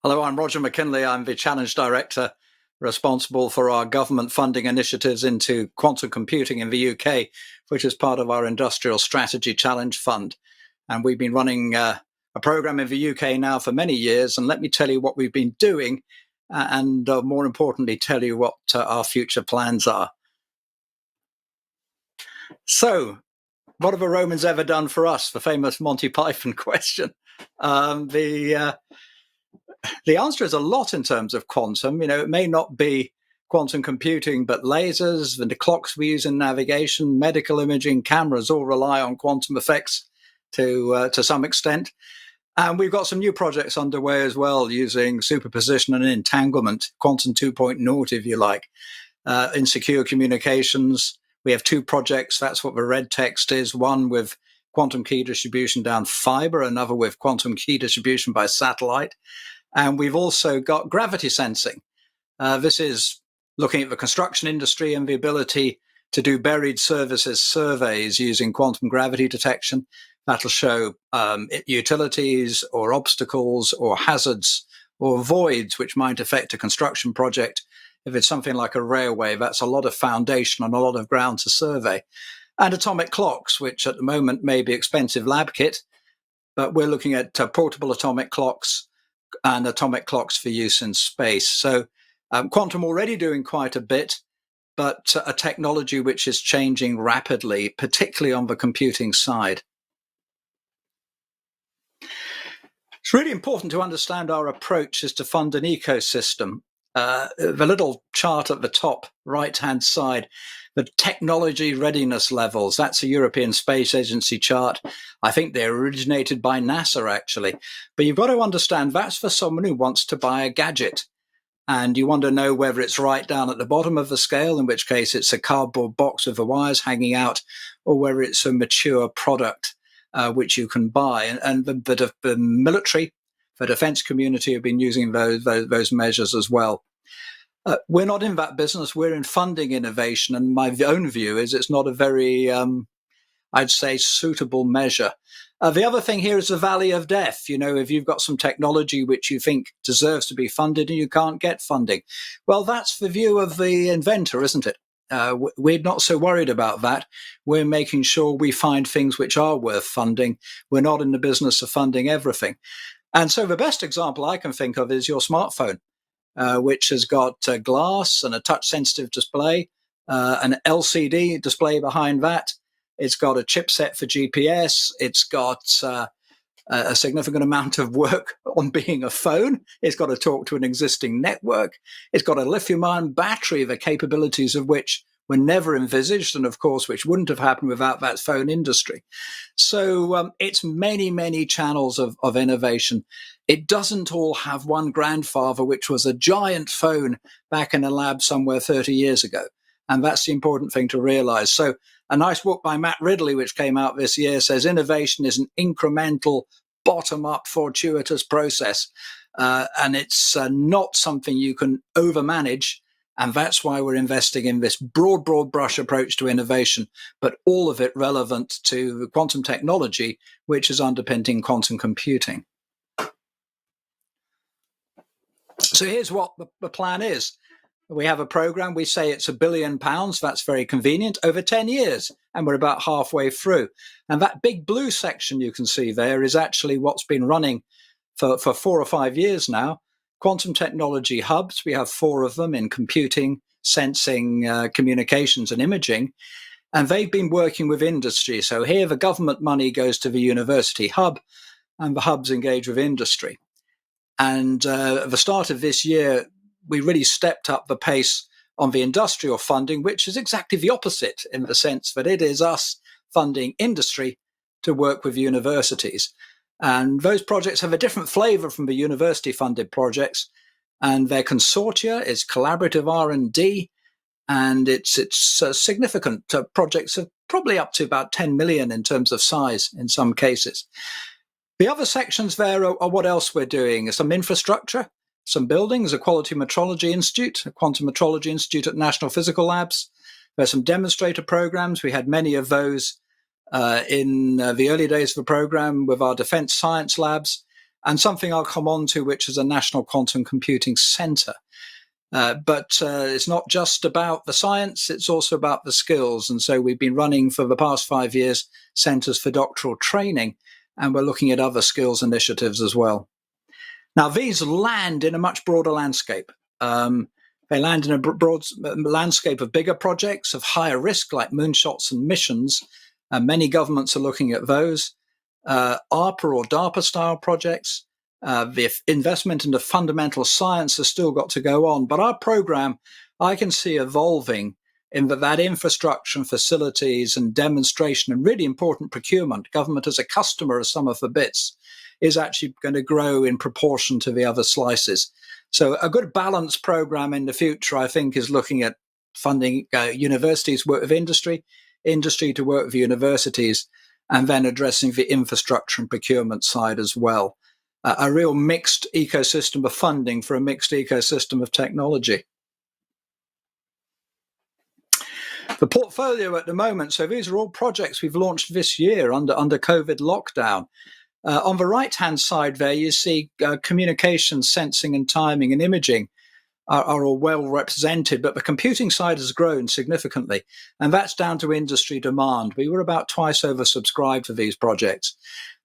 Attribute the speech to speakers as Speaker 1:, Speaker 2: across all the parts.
Speaker 1: Hello, I'm Roger Mckinlay. I'm the Challenge Director responsible for our government funding initiatives into quantum computing in the UK, which is part of our Industrial Strategy Challenge Fund. And we've been running a program in the UK now for many years. And let me tell you what we've been doing and more importantly, tell you what our future plans are. So, what have the Romans ever done for us? The famous Monty Python question. The answer is a lot in terms of quantum. It may not be quantum computing, but lasers, the clocks we use in navigation, medical imaging, cameras all rely on quantum effects to some extent. And we've got some new projects underway as well using superposition and entanglement, quantum 2.0, if you like, in secure communications. We have two projects. That's what the red text is. One with quantum key distribution down fiber, another with quantum key distribution by satellite. And we've also got gravity sensing. This is looking at the construction industry and the ability to do buried services surveys using quantum gravity detection. That'll show utilities or obstacles or hazards or voids which might affect a construction project. If it's something like a railway, that's a lot of foundation and a lot of ground to survey. And atomic clocks, which at the moment may be expensive lab kit, but we're looking at portable atomic clocks and atomic clocks for use in space. So quantum already doing quite a bit, but a technology which is changing rapidly, particularly on the computing side. It's really important to understand our approach is to fund an ecosystem. The little chart at the top right-hand side, the technology readiness levels, that's a European Space Agency chart. I think they originated by NASA, actually. But you've got to understand that's for someone who wants to buy a gadget. And you want to know whether it's right down at the bottom of the scale, in which case it's a cardboard box with the wires hanging out, or whether it's a mature product which you can buy. And the military, the defense community have been using those measures as well. We're not in that business. We're in funding innovation. And my own view is it's not a very, I'd say, suitable measure. The other thing here is the valley of death. If you've got some technology which you think deserves to be funded and you can't get funding, well, that's the view of the inventor, isn't it? We're not so worried about that. We're making sure we find things which are worth funding. We're not in the business of funding everything. And so the best example I can think of is your smartphone, which has got glass and a touch-sensitive display, an LCD display behind that. It's got a chipset for GPS. It's got a significant amount of work on being a phone. It's got to talk to an existing network. It's got a lithium-ion battery, the capabilities of which were never envisaged, and of course, which wouldn't have happened without that phone industry. So it's many, many channels of innovation. It doesn't all have one grandfather, which was a giant phone back in a lab somewhere 30 years ago. And that's the important thing to realize. So a nice book by Matt Ridley, which came out this year, says innovation is an incremental, bottom-up, fortuitous process. And it's not something you can overmanage. And that's why we're investing in this broad brush approach to innovation, but all of it relevant to the quantum technology, which is underpinning quantum computing. So here's what the plan is. We have a program. We say it's £1 billion. That's very convenient over 10 years. And we're about halfway through. And that big blue section you can see there is actually what's been running for 4 or 5 years now. Quantum technology hubs. We have 4 of them in computing, sensing, communications and imaging. And they've been working with industry. So here the government money goes to the university hub and the hubs engage with industry. And at the start of this year, we really stepped up the pace on the industrial funding, which is exactly the opposite in the sense that it is us funding industry to work with universities. And those projects have a different flavor from the university-funded projects. And their consortia is collaborative R&D, and it's significant projects of probably up to about 10 million in terms of size in some cases. The other sections there are what else we're doing. Some infrastructure, some buildings, a quality metrology institute, a quantum metrology institute at National Physical Labs. There's some demonstrator programs. We had many of those in the early days of the program with our defense science labs. and something I'll come on to, which is a National Quantum Computing Centre. But it's not just about the science, it's also about the skills. And so we've been running for the past 5 years centres for doctoral training, and we're looking at other skills initiatives as well. Now, these land in a much broader landscape. They land in a broad landscape of bigger projects of higher risk, like moonshots and missions. Many governments are looking at those. ARPA or DARPA-style projects. The investment into fundamental science has still got to go on. But our program, I can see evolving in that infrastructure and facilities and demonstration and really important procurement, government as a customer of some of the bits, is actually going to grow in proportion to the other slices. So a good balanced program in the future, I think, is looking at funding universities work with industry, industry to work with universities, and then addressing the infrastructure and procurement side as well. A real mixed ecosystem of funding for a mixed ecosystem of technology. The portfolio at the moment, so these are all projects we've launched this year under COVID lockdown. On the right-hand side there, you see communication, sensing and timing and imaging are all well represented, but the computing side has grown significantly, and that's down to industry demand. We were about twice oversubscribed for these projects.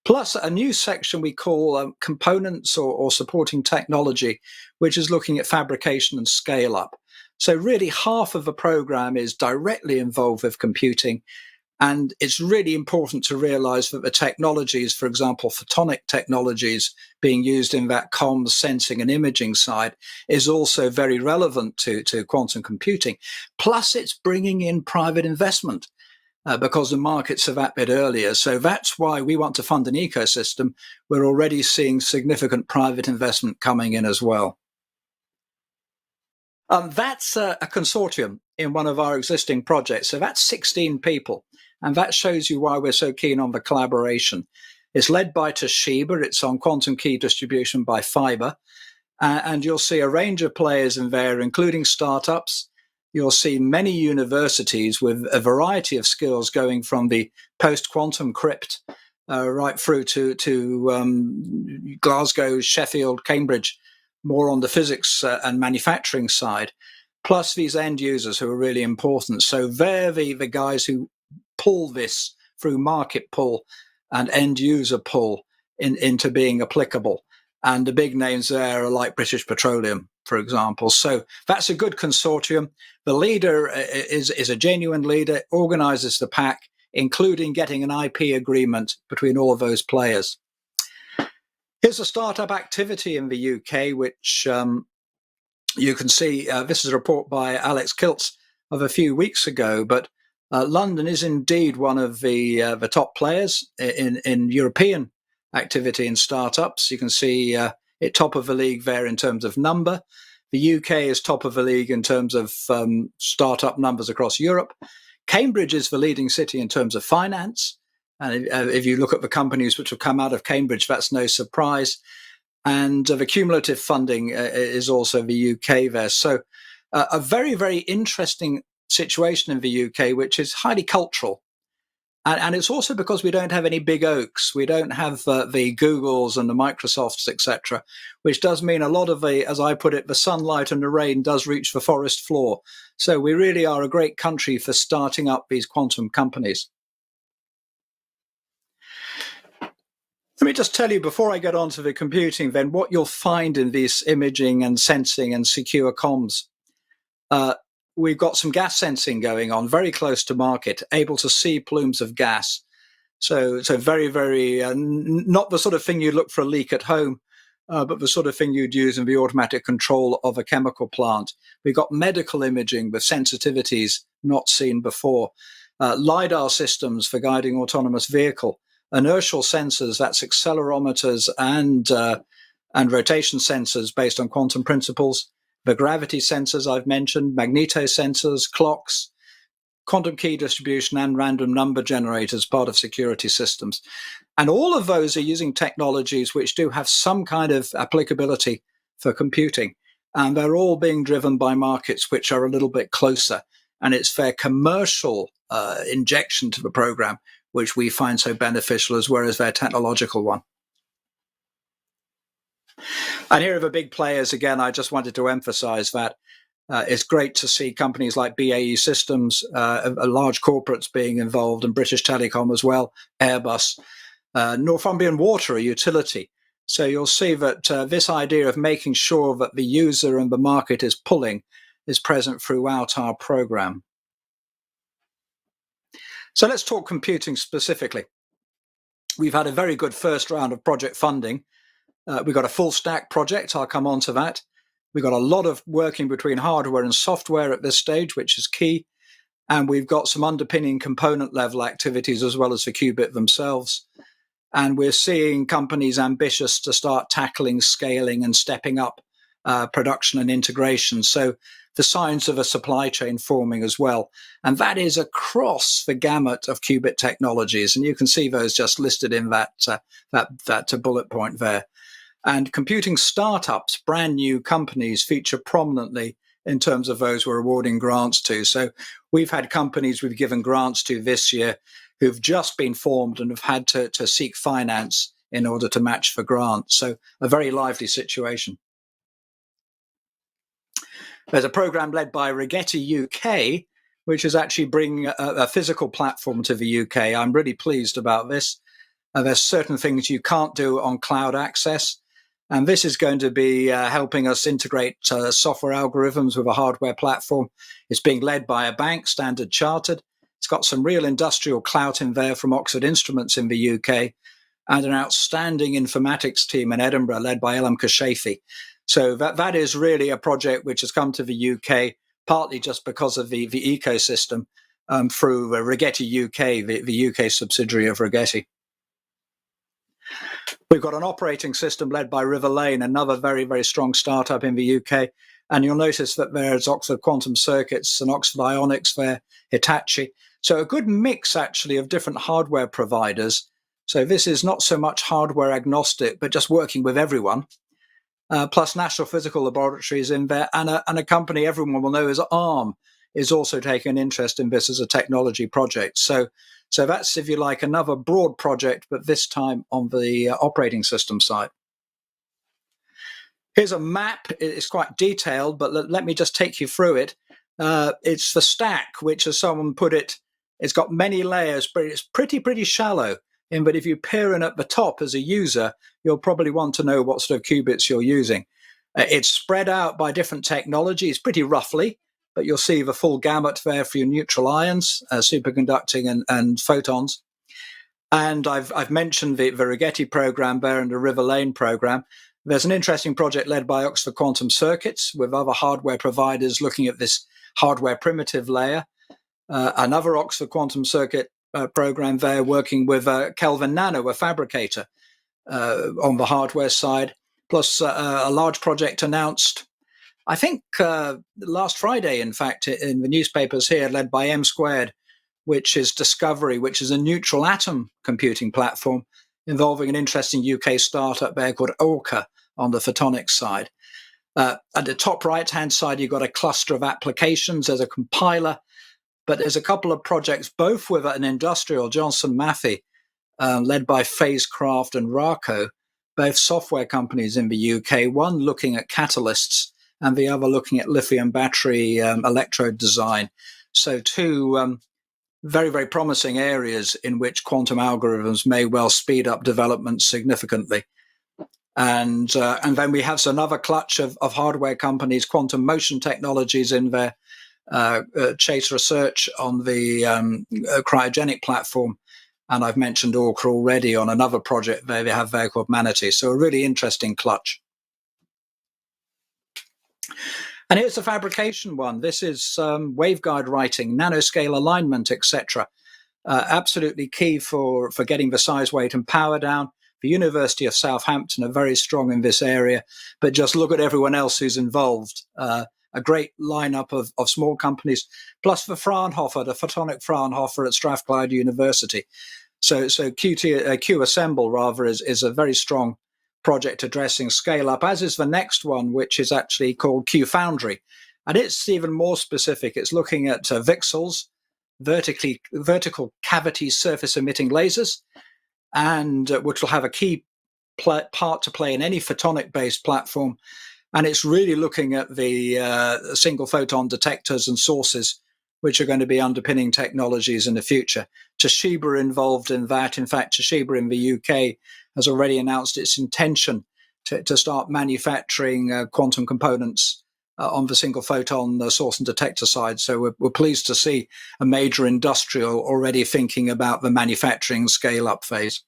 Speaker 1: Plus a new section we call components or supporting technology, which is looking at fabrication and scale up. So really half of the program is directly involved with computing. And it's really important to realize that the technologies, for example, photonic technologies being used in that comms, sensing and imaging side is also very relevant to quantum computing. Plus it's bringing in private investment because the markets are that bit earlier. So that's why we want to fund an ecosystem. We're already seeing significant private investment coming in as well. That's a consortium in one of our existing projects. So that's 16 people. And that shows you why we're so keen on the collaboration. It's led by Toshiba. It's on quantum key distribution by fiber. And you'll see a range of players in there, including startups. You'll see many universities with a variety of skills going from the post-quantum crypt right through to Glasgow, Sheffield, Cambridge, more on the physics and manufacturing side, plus these end users who are really important. So they're the guys who pull this through market pull and end user pull into being applicable. And the big names there are like British Petroleum, for example. So that's a good consortium. The leader is a genuine leader, organizes the pack, including getting an IP agreement between all of those players. Here's a startup activity in the UK, which you can see. This is a report by Alex Kiltz of a few weeks ago, but London is indeed one of the top players in European activity in startups. You can see it top of the league there in terms of number. The UK is top of the league in terms of startup numbers across Europe. Cambridge is the leading city in terms of finance. And if you look at the companies which have come out of Cambridge, that's no surprise. And the cumulative funding is also the UK there. So a very, very interesting situation in the UK, which is highly cultural. And it's also because we don't have any big oaks. We don't have the Googles and the Microsofts, etc., which does mean a lot of the, as I put it, the sunlight and the rain does reach the forest floor. So we really are a great country for starting up these quantum companies. Let me just tell you, before I get on to the computing, then, what you'll find in this imaging and sensing and secure comms. We've got some gas sensing going on, very close to market, able to see plumes of gas. So very, very, not the sort of thing you'd look for a leak at home, but the sort of thing you'd use in the automatic control of a chemical plant. We've got medical imaging with sensitivities not seen before, LiDAR systems for guiding autonomous vehicle, inertial sensors, that's accelerometers and rotation sensors based on quantum principles, the gravity sensors I've mentioned, magnetosensors, clocks, quantum key distribution, and random number generators, part of security systems. And all of those are using technologies which do have some kind of applicability for computing. And they're all being driven by markets which are a little bit closer. And it's their commercial injection to the program which we find so beneficial, as well as their technological one. And here are the big players again. I just wanted to emphasize that it's great to see companies like BAE Systems, large corporates being involved, and British Telecom as well, Airbus, Northumbrian Water, a utility. So you'll see that this idea of making sure that the user and the market is pulling is present throughout our program. So let's talk computing specifically. We've had a very good first round of project funding. We've got a full stack project. I'll come on to that. We've got a lot of working between hardware and software at this stage, which is key. And we've got some underpinning component level activities as well as the qubit themselves. And we're seeing companies ambitious to start tackling scaling and stepping up production and integration. So the signs of a supply chain forming as well. And that is across the gamut of qubit technologies. And you can see those just listed in that bullet point there. And computing startups, brand new companies, feature prominently in terms of those we're awarding grants to. So we've had companies we've given grants to this year who've just been formed and have had to seek finance in order to match for grants. So a very lively situation. There's a program led by Regetta UK, which is actually bringing a physical platform to the UK. I'm really pleased about this. There's certain things you can't do on cloud access. And this is going to be helping us integrate software algorithms with a hardware platform. It's being led by a bank, Standard Chartered. It's got some real industrial clout in there from Oxford Instruments in the UK, and an outstanding informatics team in Edinburgh led by Elam Kashafi. So that is really a project which has come to the UK, partly just because of the ecosystem through Regetta UK, the UK subsidiary of Regetta. We've got an operating system led by River Lane, another very, very strong startup in the UK. And you'll notice that there's Oxford Quantum Circuits and Oxford Ionics there, Hitachi. So a good mix, actually, of different hardware providers. So this is not so much hardware agnostic, but just working with everyone. Plus National Physical Laboratories in there, and a company everyone will know as ARM is also taking an interest in this as a technology project. So that's, if you like, another broad project, but this time on the operating system side. Here's a map. It's quite detailed, but let me just take you through it. It's the stack, which, as someone put it, it's got many layers, but it's pretty shallow. But if you peer in at the top as a user, you'll probably want to know what sort of qubits you're using. It's spread out by different technologies pretty roughly, but you'll see the full gamut there for your neutral ions, superconducting and photons. And I've mentioned the Regetta program there and the River Lane program. There's an interesting project led by Oxford Quantum Circuits with other hardware providers looking at this hardware primitive layer. Another Oxford Quantum Circuit program there working with Kelvin Nano, a fabricator, on the hardware side, plus a large project announced, I think, last Friday, in fact, in the newspapers here, led by M Squared, which is Discovery, which is a neutral atom computing platform involving an interesting UK startup there called Orca on the photonics side. At the top right-hand side, you've got a cluster of applications. There's a compiler, but there's a couple of projects, both with an industrial, Johnson Matthey, led by Phasecraft and Raco, both software companies in the UK, one looking at catalysts and the other looking at lithium battery electrode design. So two very, very promising areas in which quantum algorithms may well speed up development significantly. And then we have another clutch of hardware companies, Quantum Motion Technologies in there, Chase Research on the cryogenic platform. And I've mentioned Orca already on another project they have there called Manatee. So a really interesting clutch. And here's the fabrication one. This is waveguide writing, nanoscale alignment, etc. Absolutely key for getting the size, weight, and power down. The University of Southampton are very strong in this area, but just look at everyone else who's involved. A great lineup of small companies, plus the Fraunhofer, the photonic Fraunhofer at Strathclyde University. So Q Assemble rather is a very strong project addressing scale up, as is the next one, which is actually called Q Foundry, and it's even more specific. It's looking at VCSELs, vertical cavity surface emitting lasers, and which will have a key part to play in any photonic-based platform. And it's really looking at the single photon detectors and sources, which are going to be underpinning technologies in the future. Toshiba involved in that. In fact, Toshiba in the UK has already announced its intention to start manufacturing quantum components on the single photon source and detector side. So we're pleased to see a major industrial already thinking about the manufacturing scale-up phase.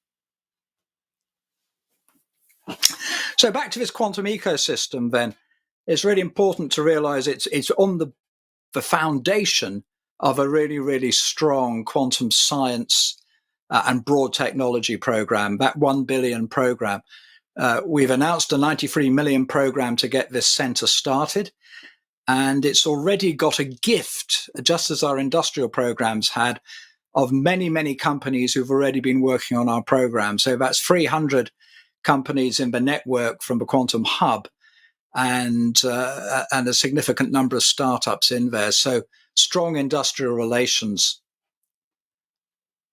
Speaker 1: So back to this quantum ecosystem, then, it's really important to realize it's on the foundation of a really, really strong quantum science and broad technology program, that 1 billion program. We've announced a 93 million program to get this center started, and it's already got a gift, just as our industrial programs had, of many, many companies who've already been working on our program. So that's 300 companies in the network from the Quantum Hub, and a significant number of startups in there. So strong industrial relations.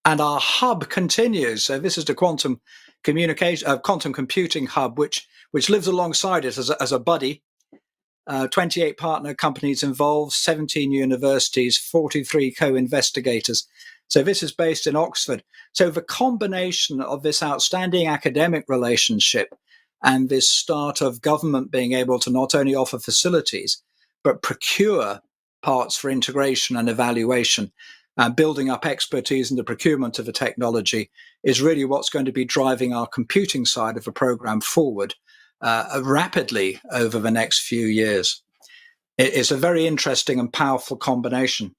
Speaker 1: And our hub continues. So this is the quantum computing hub, which lives alongside it as a buddy. 28 partner companies involved, 17 universities, 43 co-investigators. So this is based in Oxford. So the combination of this outstanding academic relationship and this start of government being able to not only offer facilities, but procure parts for integration and evaluation, building up expertise in the procurement of the technology is really what's going to be driving our computing side of the program forward rapidly over the next few years. It's a very interesting and powerful combination.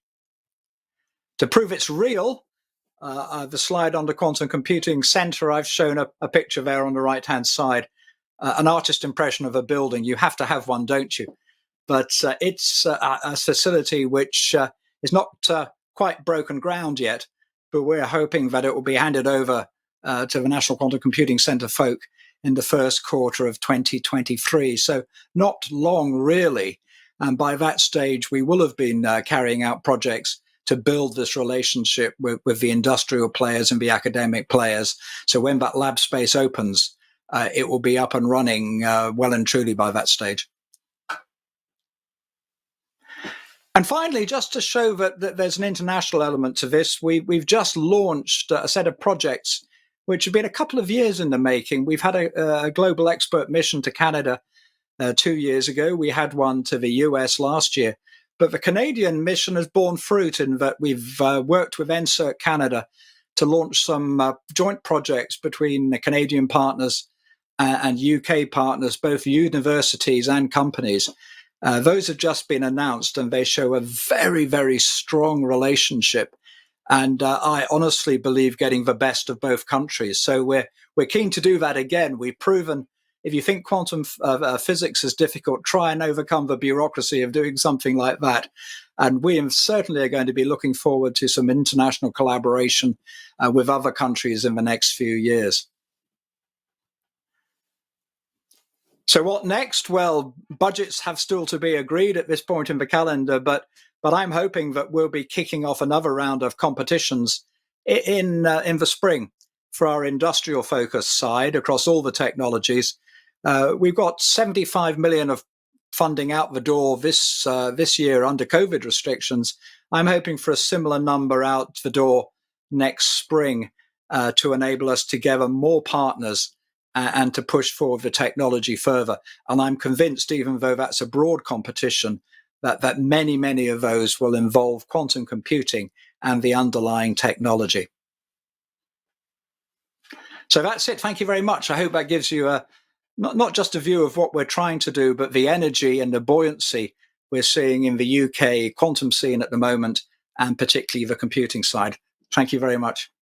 Speaker 1: To prove it's real, the slide on the Quantum Computing Center, I've shown a picture there on the right-hand side, an artist impression of a building. You have to have one, don't you? But it's a facility which is not quite broken ground yet, but we're hoping that it will be handed over to the National Quantum Computing Center folk in the first quarter of 2023. So not long, really. And by that stage, we will have been carrying out projects to build this relationship with the industrial players and the academic players. So when that lab space opens, it will be up and running well and truly by that stage. And finally, just to show that there's an international element to this, we've just launched a set of projects which have been a couple of years in the making. We've had a global expert mission to Canada 2 years ago. We had one to the US last year. But the Canadian mission has borne fruit in that we've worked with NSERC Canada to launch some joint projects between the Canadian partners and UK partners, both universities and companies. Those have just been announced, and they show a very, very strong relationship. And I honestly believe getting the best of both countries. So we're keen to do that again. We've proven, if you think quantum physics is difficult, try and overcome the bureaucracy of doing something like that. And we certainly are going to be looking forward to some international collaboration with other countries in the next few years. So what next? Well, budgets have still to be agreed at this point in the calendar, but I'm hoping that we'll be kicking off another round of competitions in the spring for our industrial focus side across all the technologies. We've got 75 million of funding out the door this year under COVID restrictions. I'm hoping for a similar number out the door next spring to enable us to gather more partners and to push forward the technology further. And I'm convinced, even though that's a broad competition, that many, many of those will involve quantum computing and the underlying technology. So that's it. Thank you very much. I hope that gives you not just a view of what we're trying to do, but the energy and the buoyancy we're seeing in the UK quantum scene at the moment, and particularly the computing side. Thank you very much.